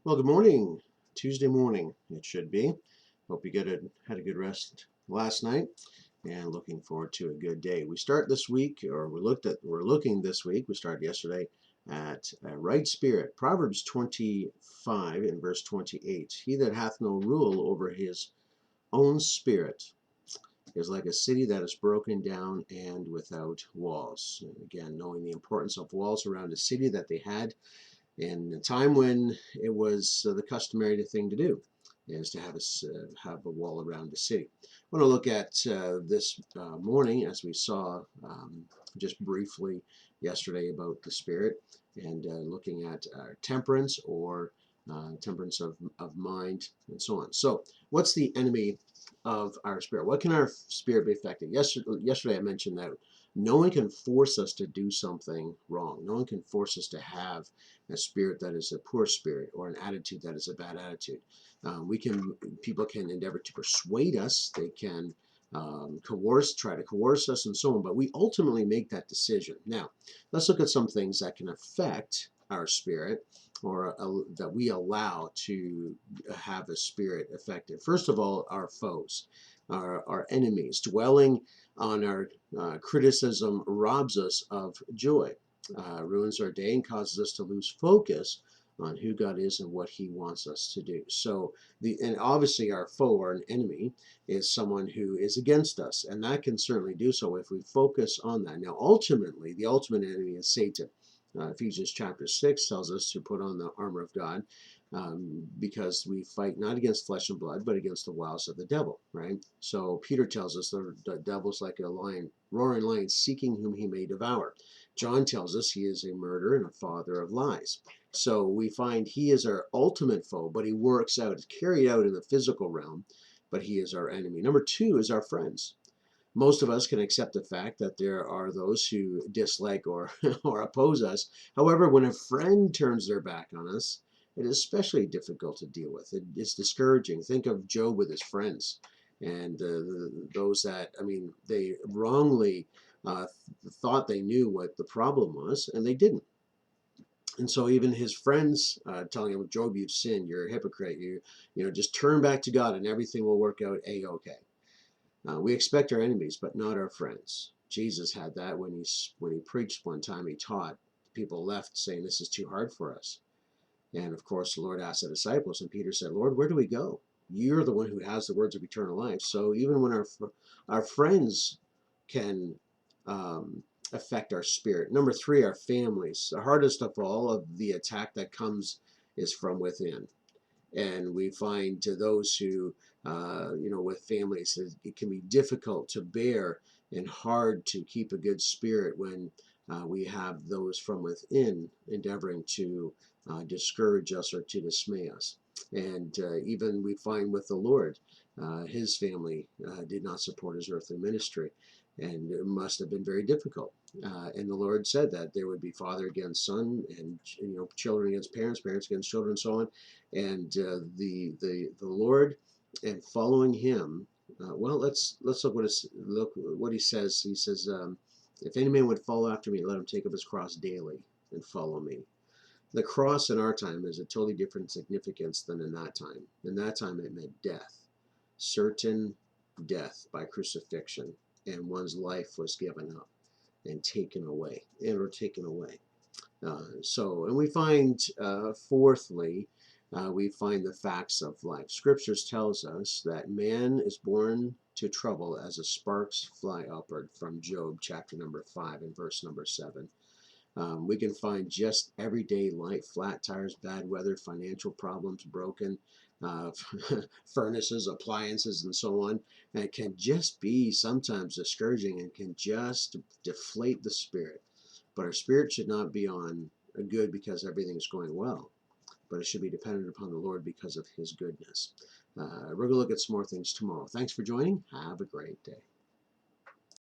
Well, good morning. Tuesday morning, it should be. Hope you had a good rest last night and looking forward to a good day. We start this week, or we're looking this week. We started yesterday at right spirit. Proverbs 25 and verse 28. He that hath no rule over his own spirit is like a city that is broken down and without walls. And again, knowing the importance of walls around a city that they had in a time when it was the customary thing to do is to have a wall around the city. I want to look at this morning, as we saw just briefly yesterday about the spirit, and looking at temperance, or temperance of mind, and so on. So what's the enemy of our spirit? What can our spirit be affected? Yesterday I mentioned that no one can force us to do something wrong. No one can force us to have a spirit that is a poor spirit, or an attitude that is a bad attitude. People can endeavor to persuade us. They can try to coerce us, and so on. But we ultimately make that decision. Now, let's look at some things that can affect our spirit, or that we allow to have a spirit affected. First of all, our foes, our enemies. Dwelling on our criticism robs us of joy, ruins our day, and causes us to lose focus on who God is and what He wants us to do. So, and obviously, our foe, or an enemy, is someone who is against us, and that can certainly do so if we focus on that. Now, ultimately, the ultimate enemy is Satan. Ephesians chapter 6 tells us to put on the armor of God, because we fight not against flesh and blood, but against the wiles of the devil, right? So Peter tells us the devil's like a lion, roaring lion, seeking whom he may devour. John tells us he is a murderer and a father of lies. So we find he is our ultimate foe, but he works out, it's carried out in the physical realm, but he is our enemy. Number two is our friends. Most of us can accept the fact that there are those who dislike or or oppose us. However, when a friend turns their back on us, it is especially difficult to deal with. It's discouraging. Think of Job with his friends, and those that, I mean, they wrongly uh, thought they knew what the problem was, and they didn't. And so even his friends telling him, Job, you've sinned, you're a hypocrite, just turn back to God and everything will work out a-okay. We expect our enemies, but not our friends. Jesus had that when he preached one time. He taught, people left saying, this is too hard for us. And of course, the Lord asked the disciples, and Peter said, Lord, where do we go? You're the one who has the words of eternal life. So even when our friends can affect our spirit. Number three, our families. The hardest of all of the attack that comes is from within. And we find to those who, with families, it can be difficult to bear and hard to keep a good spirit when we have those from within endeavoring to discourage us or to dismay us. And even we find with the Lord, his family did not support his earthly ministry, and it must have been very difficult. And the Lord said that there would be father against son, and children against parents, parents against children, and so on. And the Lord, and following Him. Well, let's look what He says. He says, "If any man would follow after me, let him take up his cross daily and follow me." The cross in our time is a totally different significance than in that time. In that time, it meant death, certain death by crucifixion, and one's life was given up and taken away, and we find, fourthly, we find the facts of life. Scriptures tells us that man is born to trouble as the sparks fly upward, from Job chapter number 5 and verse number 7. We can find just everyday life, flat tires, bad weather, financial problems, broken uh, furnaces, appliances, and so on. And it can just be sometimes discouraging, and can just deflate the spirit. But our spirit should not be on a good because everything's going well, but it should be dependent upon the Lord because of His goodness. We're going to look at some more things tomorrow. Thanks for joining. Have a great day.